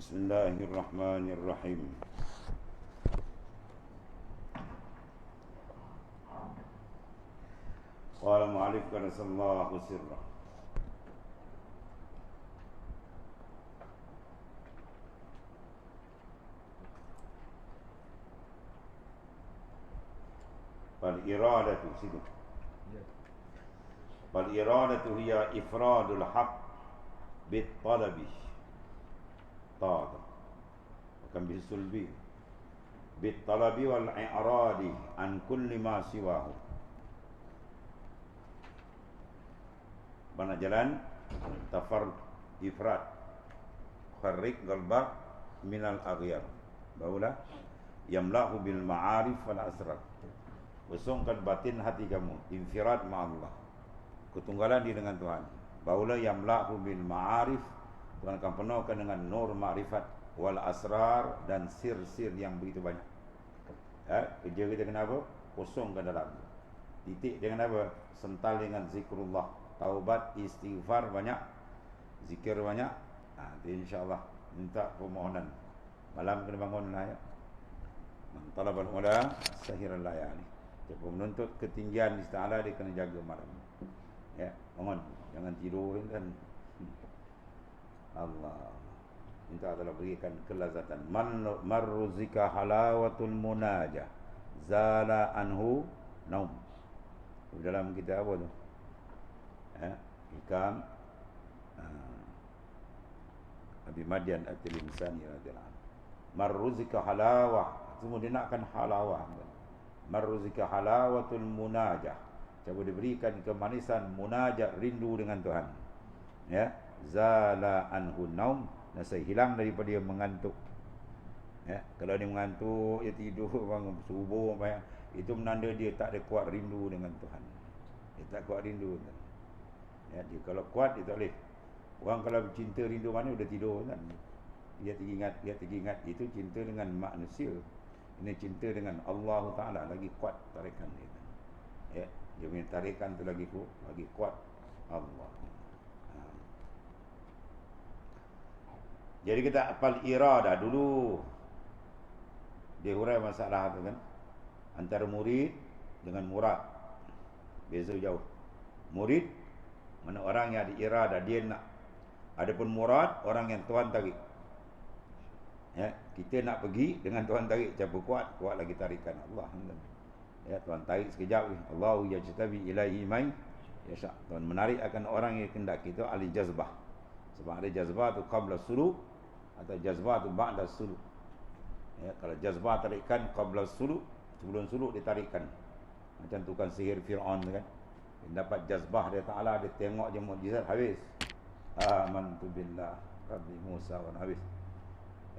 Bismillahirrahmanirrahim. Qala mu'alif qadasallahu sirrah. Wal iradatu sidu. Wal iradatu hiya ifradul haqq bit talabi. Ta'ad. Akan bisulbi. Bit talabi wal i'radi an kulli ma siwahu. Mana jalan tafar ifrad kharrik galba minal aghyar baulah yamlahu bil ma'arif wal asrar. Kosongkan batin hati kamu, infirad ma'allah, ketunggalan di dengan Tuhan. Baulah yamlahu bil ma'arif, Tuhan akan penuhkan dengan nur ma'rifat wal asrar, dan sir-sir yang begitu banyak. Kerja kita kenapa? Kosongkan dalam. Titik dengan apa? Sental dengan zikrullah, taubat, istighfar banyak, zikir banyak. InsyaAllah minta permohonan. Malam kena bangun lah ya. Man talabal ula sahiral layali. Siapa menuntut ketinggian di Ta'ala, dia kena jaga malam. Ya, bangun, jangan tidur kan. Allah minta Allah berikan kelazatan. Marruzika halawatul munajah zala anhu naum. Dalam kita apa tu? Hikam Abi Madian At-Tilimsani radhiyallahu anhu. Marruzika halawah, semua dia nakkan halawah. Marruzika halawatul munajah, coba diberikan kemanisan munajat, rindu dengan Tuhan. Ya, zala anhu naum, nasi hilang daripada dia mengantuk. Ya, kalau dia mengantuk, dia tidur bangun subuh, itu menanda dia tak ada kuat rindu dengan Tuhan. Dia tak kuat rindu. Ya, dia kalau kuat dia tak boleh. Orang kalau cinta rindu mana udah tidur kan. Dia teringat, itu cinta dengan manusia. Ini cinta dengan Allah Ta'ala, lagi kuat tarikan dia. Ya, dia punya tarikan tu lagi kuat Allah. Jadi kita apal iradah dulu. Dia hurai masalah tu kan, antara murid dengan murad, beza jauh. Murid mana orang yang ada iradah, dia nak. Adapun murad, orang yang Tuhan tarik. Ya, kita nak pergi dengan Tuhan tarik, siapa kuat lagi tarikan Allah. Ya, Tuhan tarik sekejap, Allahu yajtabi ilaihi man yasha. Tuhan menarik akan orang yang kehendak kita, ahli jazbah. Sebab ada jazbah tu qabla suluk atau jazbah tu ba'da suluk. Ya, kalau jazbah tarikan qabla suluk, sebelum suluk ditarikkan. Macam tukang sihir Fir'aun kan. Dia dapat jazbah dia Ta'ala, dia tengok je mukjizat, habis. Amantu billah Rabbi Musa wa habis.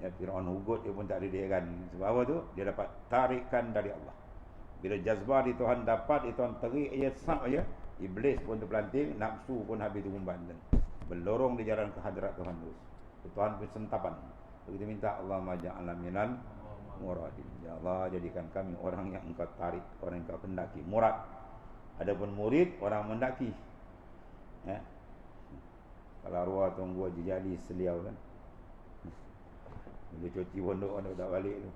Ya, Fir'aun hugut, dia pun tak ada dia kan. Sebab apa tu? Dia dapat tarikan dari Allah. Bila jazbah di Tuhan dapat, di Tuhan tarik aja, sap aja, iblis pun terpelanting, nafsu pun habis terumban, dan berlorong di jalan ke hadrat Tuhan terus. Tuhan pun sentapan. Kita minta Allah maja'ala minal muradin. Ya Allah, jadikan kami orang yang engkau tarik, orang yang engkau kendaki, murad. Adapun murid, orang mendaki. Ya. Kalau arwah tunggu jadi seliau kan. Bila cuci pondok anda tak balik tu.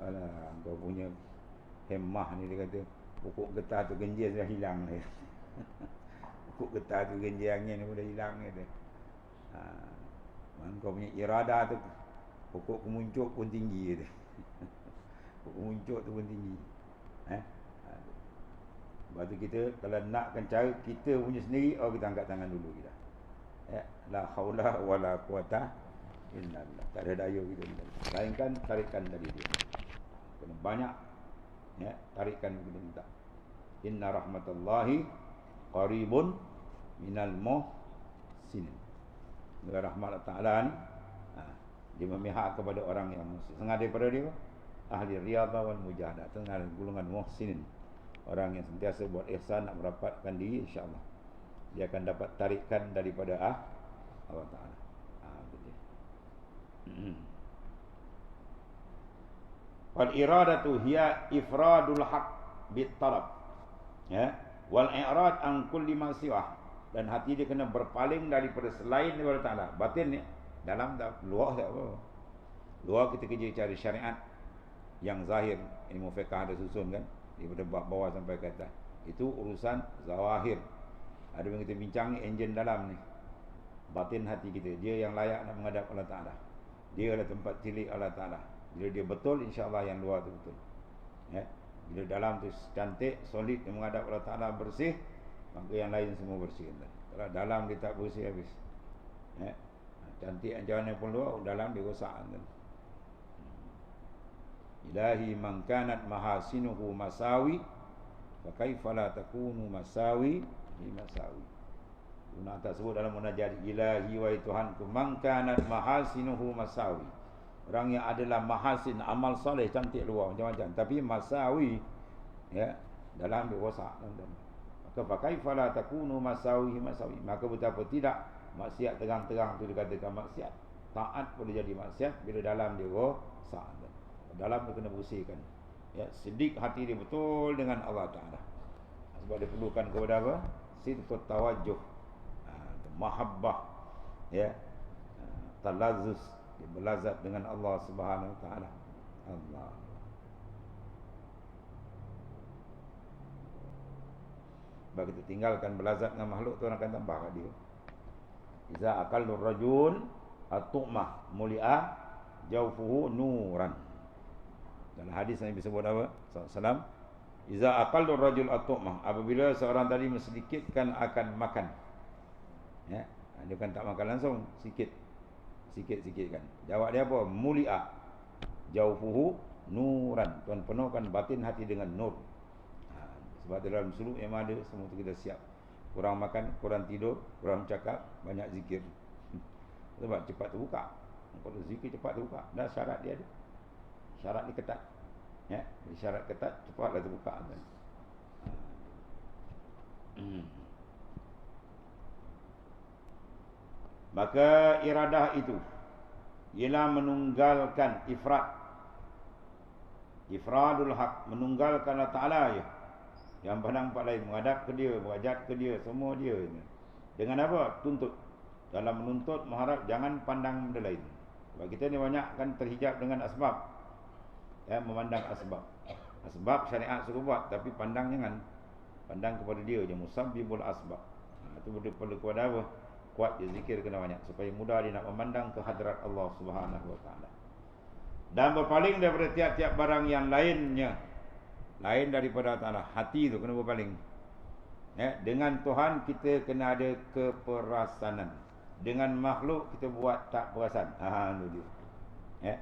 Alah, kau punya hemah ni, dia kata pokok getah tu genjil dah hilang dia. Pokok getah tu genjil angin ni dah hilang dia. Kau punya iradah tu, pokok kemuncuk pun tinggi dia. Pokok kemuncuk tu pun tinggi. Sebab tu kita kalau nakkan cara kita punya sendiri, kita angkat tangan dulu kita. Ya, la haula wala quwata illallah. Tak ada daya kita, melainkan tarikan dari dia. Kena banyak ya, tarikan kita minta. Inna rahmatallahi qaribun minal muhsinin. Rahmat Ta'ala ni dia memihak kepada orang yang muhsin. Setengah daripada dia ahli riyadhah wal mujahadah, setengah golongan muhsinin, orang yang sentiasa buat ihsan, nak merapatkan diri, insya-Allah dia akan dapat tarikan daripada Allah Ta'ala. Wal iradatu hiya ifradul haq bit talab. Ya, wal i'rad an kulli ma siwah, dan hati dia kena berpaling daripada selain daripada Ta'ala. Batin ni Dalam tak, luar tak apa. Luar kita kerja cari syariat yang zahir. Ilmu fiqh ada susun kan, daripada bawah sampai ke atas. Itu urusan zawahir. Ada yang kita bincang ni, enjin dalam ni, batin hati kita. Dia yang layak nak menghadap Allah Ta'ala. Dia adalah tempat tilik Allah Ta'ala. Bila dia betul, insyaAllah yang luar tu betul. Ya. Bila dalam tu cantik, solid, dia menghadap Allah Ta'ala bersih, maka yang lain semua bersih. Kalau dalam dia tak bersih, habis. Ya. Cantik macam mana pun luar, dalam dia rosak. Ilahi man kanat mahasinuhu masawi, fa kaifa la takunu masawi li masawi. Guna tak sebut dalam munajat, ilahi wa Tuhanku man kanat mahasinuhu masawi. Orang yang adalah mahasin, amal soleh, cantik luar macam-macam, tapi masawi, ya, dalam dia rosak. Maka fa kaifa la takunu masawi masawi. Maka betapa tidak maksiat terang-terang tu dikatakan maksiat. Taat boleh jadi maksiat bila dalam dia rosak. Dalam dia kena bersihkan. Ya, siddiq hati dia betul dengan Allah Ta'ala. Sebab dia perlukan kepada apa? Sidqut tawajjuh, mahabbah, ya, talazzus, dia berlazat dengan Allah Subhanahu Wa Ta'ala. Allah. Sebab kita tinggalkan berlazat dengan makhluk tu, orang akan tambah kat dia. Iza aqallur rajul at-tu'mah muli'a jawfuhu nuran. Dalam hadis Nabi sebut apa? SAW, iza aqallur rajul at-tu'mah, apabila seorang tadi mensedikitkan akan makan, ya, dia kan tak makan langsung, sikit-sikit kan. Jawab dia apa? Muli'a jawfuhu nuran, Tuhan penuhkan batin hati dengan nur. Sebab dalam suluk yang ada, semua tu kita siap. Kurang makan, kurang tidur, kurang cakap, banyak zikir. Sebab cepat terbuka. Kalau zikir cepat terbuka, dah syarat dia ada. Syarat dia ketat. Ya, syarat ketat, cepatlah terbuka kan. Maka iradah itu ialah menunggalkan ifradul haq, menunggalkan Allah Ta'ala ya. Yang pandang empat lain, menghadap ke dia, berhajat ke dia, semua dia. Dengan apa? Tuntut. Dalam menuntut, mengharap, jangan pandang benda lain. Sebab kita ni banyak kan terhijab dengan asbab, ya, memandang asbab. Asbab syariat suruh buat, tapi pandang jangan. Pandang kepada dia je, musabbibul asbab. Itu perlu kepada apa? Kuat je zikir kena banyak, supaya mudah dia nak memandang ke hadrat Allah Subhanahu Wa Ta'ala. Dan berpaling daripada tiap-tiap barang yang lainnya, lain daripada Allah. Hati tu kena berpaling. Ya, dengan Tuhan kita kena ada keperasanan. Dengan makhluk kita buat tak perasan. Itu dia. Ya.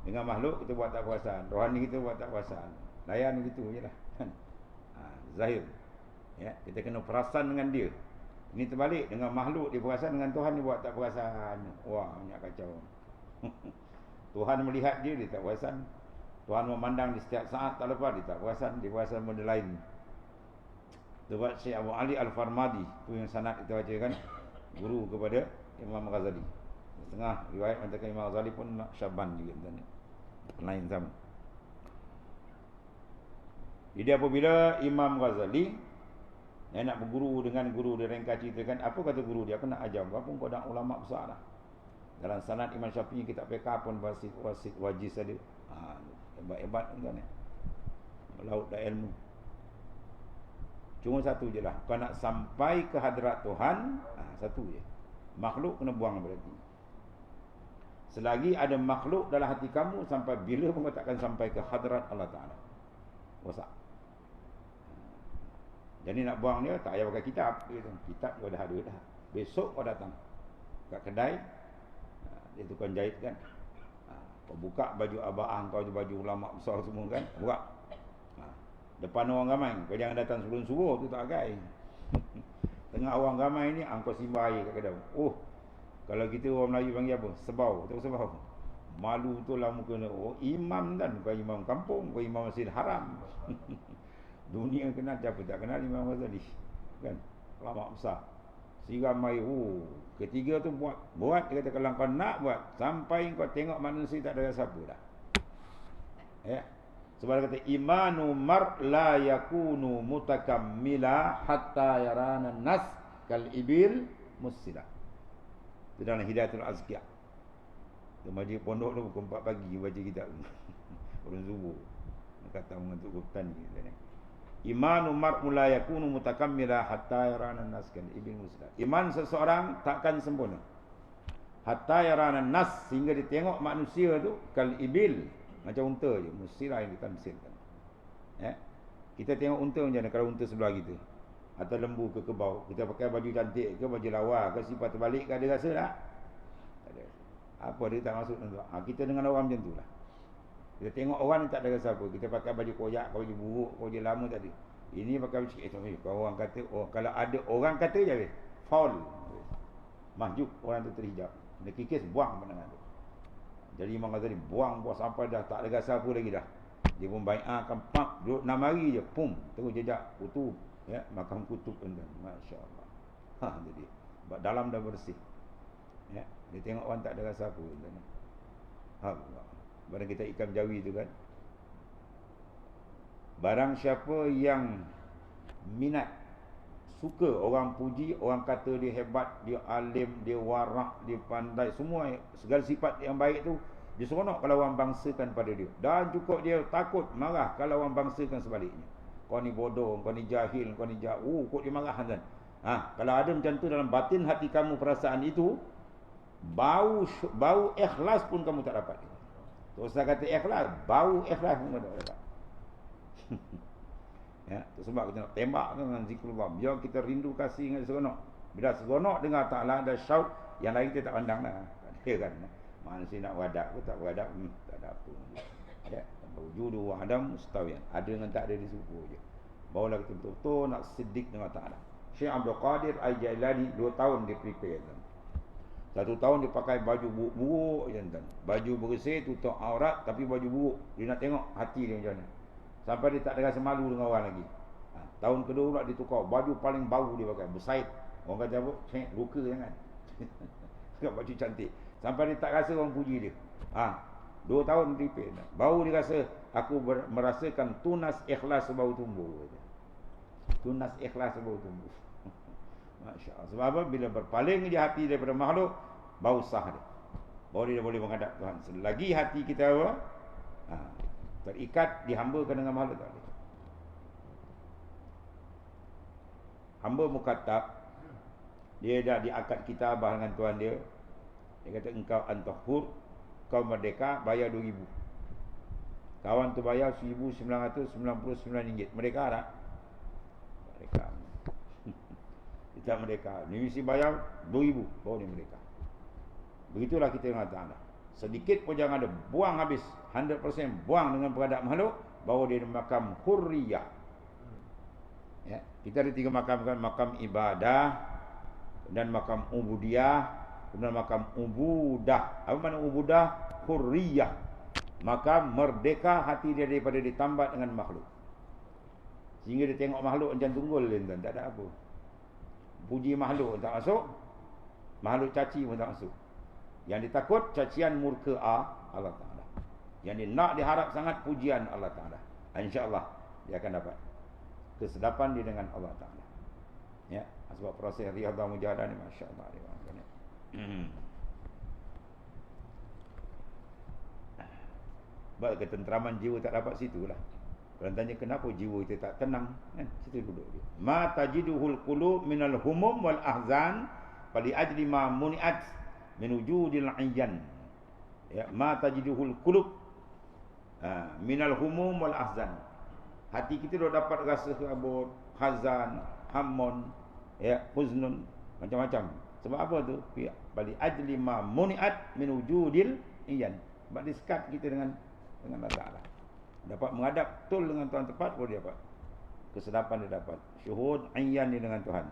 Dengan makhluk kita buat tak perasan. Rohani kita buat tak perasan. Layan gitu je lah. Zahir. Ya, kita kena perasan dengan dia. Ini terbalik. Dengan makhluk dia perasan, dengan Tuhan dia buat tak perasan. Wah, banyak kacau. Tuhan melihat dia tak perasan. Tuhan memandang di setiap saat, tak lepas dia tak perasan. Dia perasan benda lain. Sebab Syekh Abu Ali Al-Farmadi, tu yang sanad kita baca kan, guru kepada Imam Ghazali. Setengah riwayat mengatakan Imam Ghazali pun Syaban juga tanya. Lain sama. Jadi apabila Imam Ghazali yang nak berguru dengan guru dia, ringkas ceritakan apa kata guru dia, aku nak ajar apa pun kau dah ulama besar dah. Dalam sanad Imam Syafi'i kita PK pun wasit wajiz ada. Hebat-hebat kan. Laut dah ilmu. Cuma satu je lah, kau nak sampai ke hadrat Tuhan, satu je. Makhluk kena buang berarti. Selagi ada makhluk dalam hati kamu, sampai bila pun kau takkan sampai ke hadrat Allah Ta'ala. Rosak. Jadi nak buang dia, tak payah pakai kitab. Kitab kau dah ada dah. Besok kau datang kat kedai, dia tukang jahit kan. Kau buka baju abah kau, baju ulama besar semua kan, buka. Depan orang ramai, kau jangan datang sebelum subuh, tu tak agai. Tengah orang ramai ni, kau simbah air kat kedai. Oh, kalau kita orang Melayu panggil apa? Sebau, tahu sebau? Malu tu lah muka ni. Oh, imam kan, bukan imam kampung, bukan imam Masjid Haram. Dunia kenal, siapa tak kenal Imam Ghazali kan, ulama besar. Siram air. Oh, ketiga tu buat dia kata, kalau kau nak buat sampai kau tengok manusia tak ada siapa dah. Ya. Sebab dia kata imanu mar la yakunu mutakammila hatta yarana nas kal ibil musila. Itu dalam Hidayatul Azkiya. Majlis pondok tu pukul 4 pagi baca kitab. Orang subuh. Kata mengantuk petani katanya. Imanu mar'u la yakunu mutakammila hatta yarana an-nas kan Ibn Muslim. Iman seseorang takkan sempurna hatta yarana an-nas, sehingga dia tengok manusia tu kal ibil, macam unta je, mestilah yang ditamsilkan. Kita tengok unta macam mana kalau unta sebelah kita, atau lembu ke kebau, kita pakai baju cantik ke baju lawa ke, sifat terbalik ke, ada rasa tak? Tak ada. Apa dia tak masuk tuan. Kita dengan orang macam tu lah. Kita tengok orang tak ada rasa apa. Kita pakai baju koyak, baju buruk, baju lama tak ada. Ini pakai baju kalau orang kata, kalau ada orang kata je habis. Faul. Mahjub, orang tu terhijab. Dia kikis buang pandangan tu. Jadi Imam Ghazali buang sampai dah tak ada rasa apa lagi dah. Dia pun bai'ahkan, duduk 6 hari je, pum, terus jejak kutub, ya, makam kutub tuan. Masya-Allah. Jadi dalam dah bersih. Ya, dia tengok orang tak ada rasa apa tuan. Allah. Barang kita ikan jawi tu kan. Barang siapa yang minat, suka orang puji, orang kata dia hebat, dia alim, dia warak, dia pandai, semua segala sifat yang baik tu, dia seronok kalau orang bangsakan pada dia. Dan cukup dia takut, marah kalau orang bangsakan sebaliknya. Kau ni bodoh, kau ni jahil, kau ni jauh, kau dia marah kan. Kalau ada macam tu dalam batin hati kamu, perasaan itu, bau ikhlas pun kamu tak dapat. Terus saya kata ikhlas, bau ikhlas pun tak dapat. Ya, itu sebab kita nak tembak dengan zikrullah. Biar kita rindu kasih dengan seronok. Bila seronok dengar Ta'ala ada syaut, yang lain kita tak pandang lah. Tak ada kan. Manusia nak wadak ke tak wadak, tak ada apa. Ya, wujudu wa adam mustawiyan. Ada dengan tak ada di suku je. Barulah kita betul-betul nak siddiq dengan Ta'ala. Syekh Abdul Qadir Al-Jailani 2 tahun dia prepare kan. 1 tahun dia pakai baju buruk-buruk je kan. Baju bersih tutup aurat tapi baju buruk. Dia nak tengok hati dia macam mana. Sampai dia tak ada rasa malu dengan orang lagi. Tahun kedua pula dia tukar baju paling bau dia pakai, bersaid. Orang kata apa? Luka jangan. Pakai baju cantik. Sampai dia tak rasa orang puji dia. 2 tahun repeat. Baru dia rasa, aku merasakan tunas ikhlas bau tumbuh. Tunas ikhlas bau tumbuh. Masya Allah. Sebab apa? Bila berpaling dia hati daripada makhluk, bau sah dia. Baru dia boleh menghadap Tuhan. Selagi hati kita apa? Terikat, dihambakan dengan makhluk tak boleh. Hamba mukatab, dia dah diakad kitabah dengan Tuhan dia. Dia kata engkau antahur, kau merdeka, bayar 2,000. Kawan tu bayar RM1,999. Mereka tak? Mereka. Kita merdeka. Ni mesti bayar 2,000 baru ni merdeka. Begitulah kita dengan Allah. Sedikit pun jangan ada, buang habis 100% buang dengan beradab makhluk, bawa dia di makam hurriyah. Ya, kita ada 3 makam kan, makam ibadah dan makam ubudiyah, kemudian makam ubudah. Apa makna ubudah? Hurriyah. Makam merdeka hati dia daripada ditambat dengan makhluk. Sehingga dia tengok makhluk macam tunggul dia, tak ada apa. Puji makhluk tak masuk, makhluk caci pun tak masuk. Yang ditakut cacian murka Allah Ta'ala. Yang dia nak diharap sangat pujian Allah Ta'ala. InsyaAllah dia akan dapat kesedapan dia dengan Allah Ta'ala. Ya, sebab proses riadah mujahadah ni Masya Allah dia kata. Sebab ketenteraman jiwa tak dapat situ lah. Kalau tanya kenapa jiwa kita tak tenang, kan? Situ duduk dia. Ma tajiduhul qulub minal humum wal ahzan fali ajli ma muni'at min wujudil ayyan. Ya, ma tajiduhul qulub minal humum wal ahzan. Hati kita dah dapat rasa kabut, hazan, hammon, ya, huznun, macam-macam. Sebab apa tu? Ya, bali ajli ma muni'at min wujudil ayyan. Sebab dia sekat kita dengan Allah Ta'ala. Dapat menghadap betul dengan Tuhan tepat, baru dia dapat kesedapan, dia dapat syuhud ayyan dia dengan Tuhan.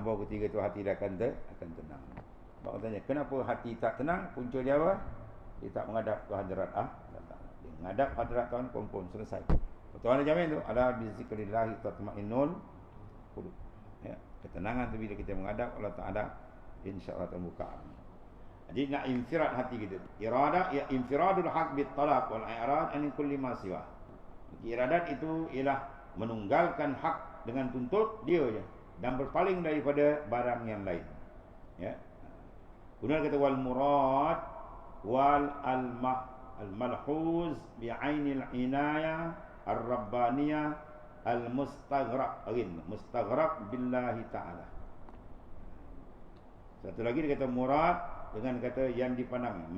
Baru ketiga tu hati dia akan tenang. Sebab tanya, kenapa hati tak tenang? Punca dia apa? Dia tak menghadap ke hadirat dia menghadap hadirat Tuhan, confirm selesai. Tuhan dia jamin tu, ala bizikrillah tatma'innul qulub. Ya, ketenangan tu bila kita menghadap Allah Ta'ala, insya-Allah terbuka. Jadi nak infirad hati kita. Iradah ya infiradul haq bit talab wal i'rad an kulli ma siwa. Iradat itu ialah menunggalkan hak dengan tuntut dia je dan berpaling daripada barang yang lain. Ya. Kemudian kata wal murad wal al-malhuz bi'ainil inayah ar-rabbaniyah al-mustaghraq billahi ta'ala. Satu lagi dia kata murad dengan kata yang dipandang,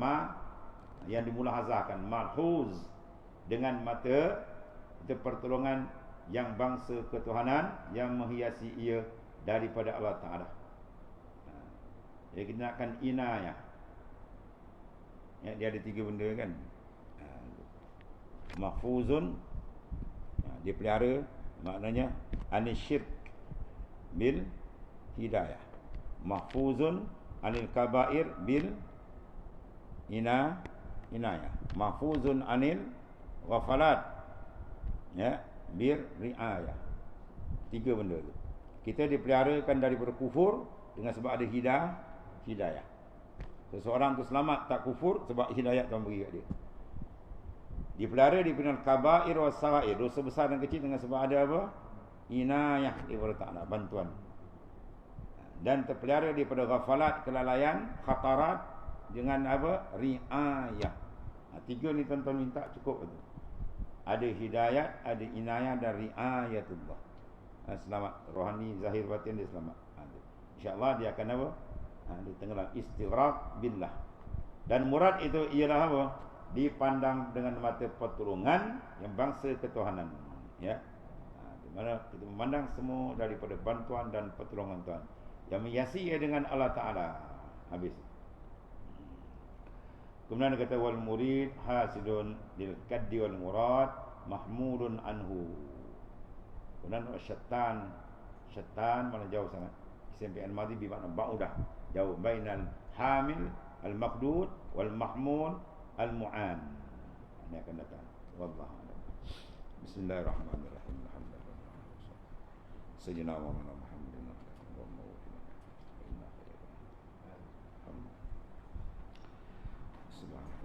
yang dimulahazahkan, malhuz dengan mata, itu pertolongan yang bangsa ketuhanan yang menghiasi ia daripada Allah Ta'ala. Jadi kita nakkan inayah. Ya, dia ada 3 benda kan. Mahfuzun, dia pelihara, maknanya anisyirk bil hidayah. Mahfuzun anil kabair bil inayah. Mahfuzun anil ghafalat, ya, bir riayah. 3 benda tu. Kita dipeliharakan daripada kufur dengan sebab ada hidayah. Seseorang tu selamat tak kufur sebab hidayah Tuhan beri kat dia. Dipelihara daripada kabair wa sagair, dosa besar dan kecil dengan sebab ada apa? Inayah daripada Ta'ala, bantuan. Dan terpelihara daripada ghafalat, kelalaian, khatarat dengan apa? Riayah. 3 ni tuan-tuan minta cukup betul. Ada hidayat, ada inayah dan riayatullah. Selamat rohani, zahir, batin dia selamat. InsyaAllah dia akan apa? Dia tenggelam istighraq billah. Dan murad itu ialah apa? Dipandang dengan mata pertolongan yang bangsa ketuhanan, ya. Di mana kita memandang semua daripada bantuan dan pertolongan Tuhan yang menghiasi ia dengan Allah Ta'ala. Habis. Kemudian dia kata wal murid hasidun lil kaddi wal murad mahmudun anhu. Kemudian syaitan mana jauh sangat. Isim fi'il madhi bermakna ba'udah, jauh, bainal hamil al maqdud wal mahmul al mu'an. Ini akan datang. Wallahu a'lam. Bismillahirrahmanirrahim. Alhamdulillah. Sayyidina Muhammad Muhammadin wa mawlana. Subhanallah.